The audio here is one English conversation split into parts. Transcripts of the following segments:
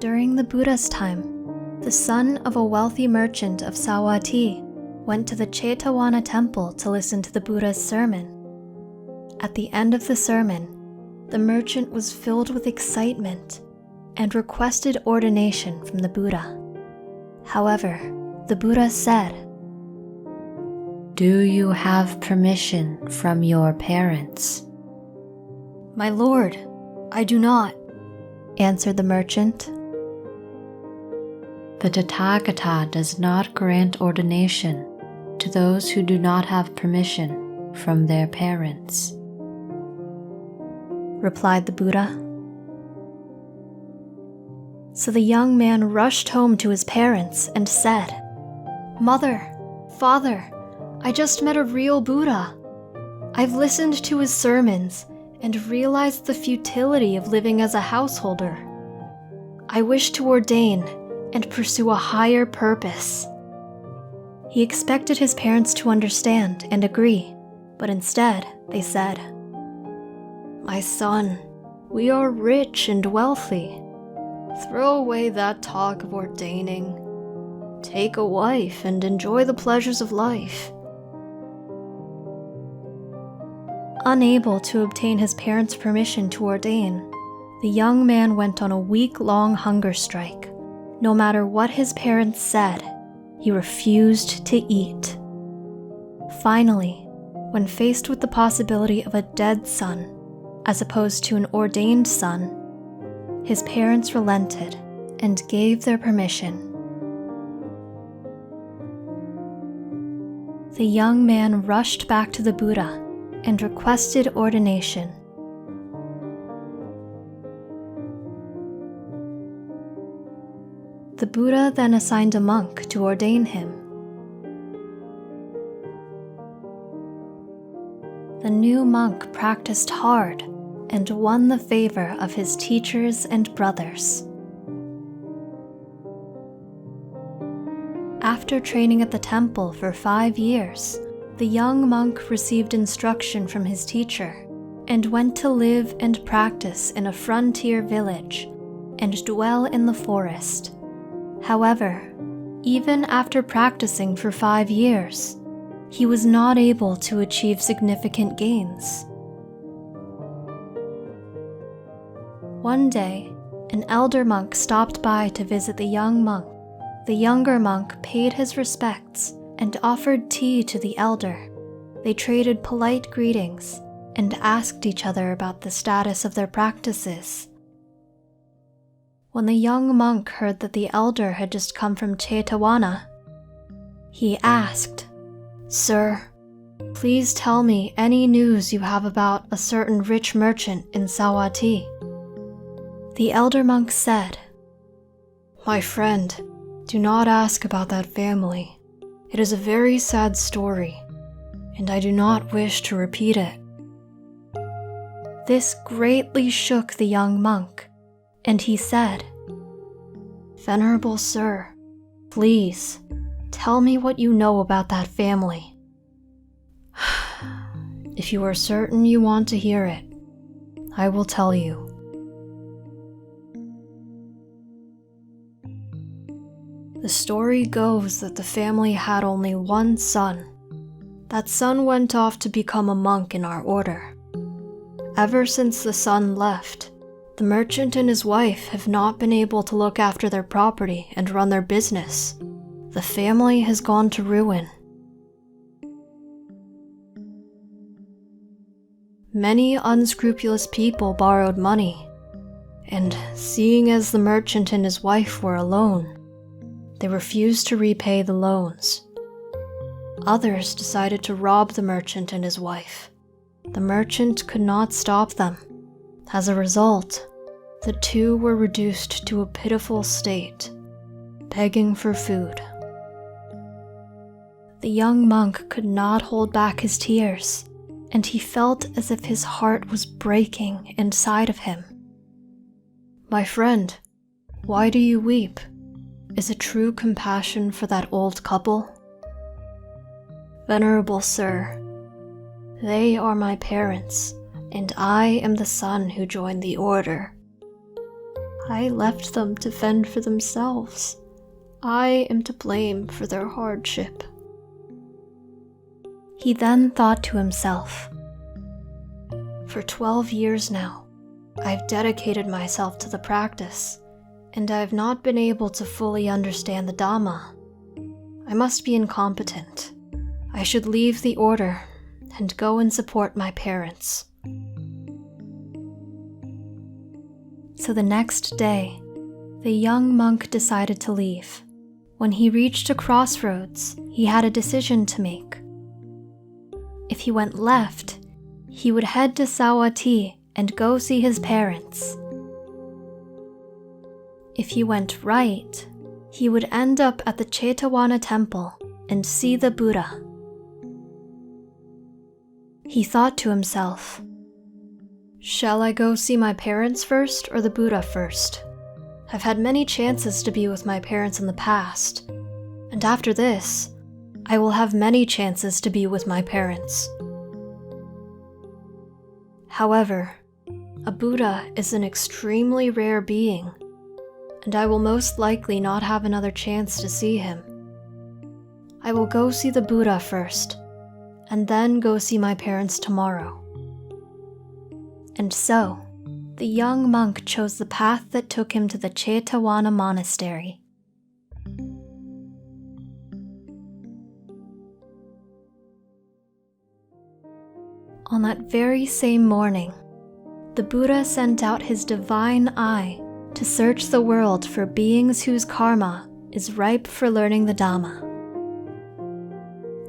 During the Buddha's time, the son of a wealthy merchant of Savatthi went to the Jetavana temple to listen to the Buddha's sermon. At the end of the sermon, the merchant was filled with excitement and requested ordination from the Buddha. However, the Buddha said, "Do you have permission from your parents?" "My lord, I do not," answered the merchant. The Tathagata does not grant ordination to those who do not have permission from their parents, replied the Buddha. So the young man rushed home to his parents and said, "Mother, Father, I just met a real Buddha. I've listened to his sermons and realized the futility of living as a householder. I wish to ordain and pursue a higher purpose." He expected his parents to understand and agree, but instead they said, "My son, we are rich and wealthy. Throw away that talk of ordaining. Take a wife and enjoy the pleasures of life." Unable to obtain his parents' permission to ordain, the young man went on a week-long hunger strike. No matter what his parents said, he refused to eat. Finally, when faced with the possibility of a dead son, as opposed to an ordained son, his parents relented and gave their permission. The young man rushed back to the Buddha and requested ordination. The Buddha then assigned a monk to ordain him. The new monk practiced hard and won the favor of his teachers and brothers. After training at the temple for 5 years, the young monk received instruction from his teacher and went to live and practice in a frontier village and dwell in the forest. However, even after practicing for 5 years, he was not able to achieve significant gains. One day, an elder monk stopped by to visit the young monk. The younger monk paid his respects and offered tea to the elder. They traded polite greetings and asked each other about the status of their practices. When the young monk heard that the elder had just come from Jetavana, he asked, "Sir, please tell me any news you have about a certain rich merchant in Savatthi." The elder monk said, "My friend, do not ask about that family. It is a very sad story, and I do not wish to repeat it." This greatly shook the young monk, and he said, "Venerable sir, please, tell me what you know about that family. If you are certain you want to hear it, I will tell you." The story goes that the family had only one son. That son went off to become a monk in our order. Ever since the son left, the merchant and his wife have not been able to look after their property and run their business. The family has gone to ruin. Many unscrupulous people borrowed money, and seeing as the merchant and his wife were alone, they refused to repay the loans. Others decided to rob the merchant and his wife. The merchant could not stop them. As a result, the two were reduced to a pitiful state, begging for food. The young monk could not hold back his tears, and he felt as if his heart was breaking inside of him. "My friend, why do you weep? Is it true compassion for that old couple?" "Venerable sir, they are my parents, and I am the son who joined the order. I left them to fend for themselves. I am to blame for their hardship." He then thought to himself, "For 12 years now, I've dedicated myself to the practice, and I have not been able to fully understand the Dhamma. I must be incompetent. I should leave the order and go and support my parents." So the next day, the young monk decided to leave. When he reached a crossroads, he had a decision to make. If he went left, he would head to Savatthi and go see his parents. If he went right, he would end up at the Jetavana temple and see the Buddha. He thought to himself, "Shall I go see my parents first or the Buddha first? I've had many chances to be with my parents in the past, and after this, I will have many chances to be with my parents." However, a Buddha is an extremely rare being, and I will most likely not have another chance to see him. I will go see the Buddha first, and then go see my parents tomorrow. And so, the young monk chose the path that took him to the Jetavana monastery. On that very same morning, the Buddha sent out his divine eye to search the world for beings whose karma is ripe for learning the Dhamma.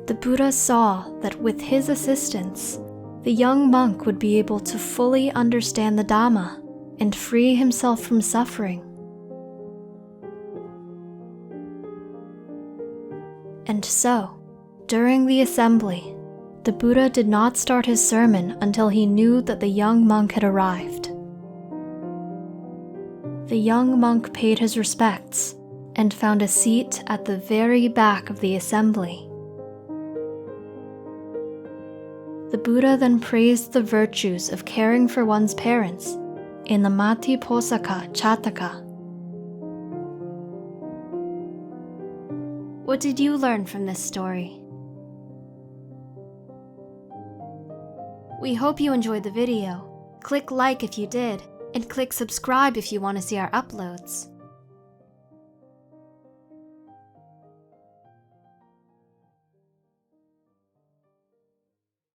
The Buddha saw that with his assistance, the young monk would be able to fully understand the Dhamma and free himself from suffering. And so, during the assembly, the Buddha did not start his sermon until he knew that the young monk had arrived. The young monk paid his respects and found a seat at the very back of the assembly. The Buddha then praised the virtues of caring for one's parents in the Matiposaka Chataka. What did you learn from this story? We hope you enjoyed the video. Click like if you did, and click subscribe if you want to see our uploads.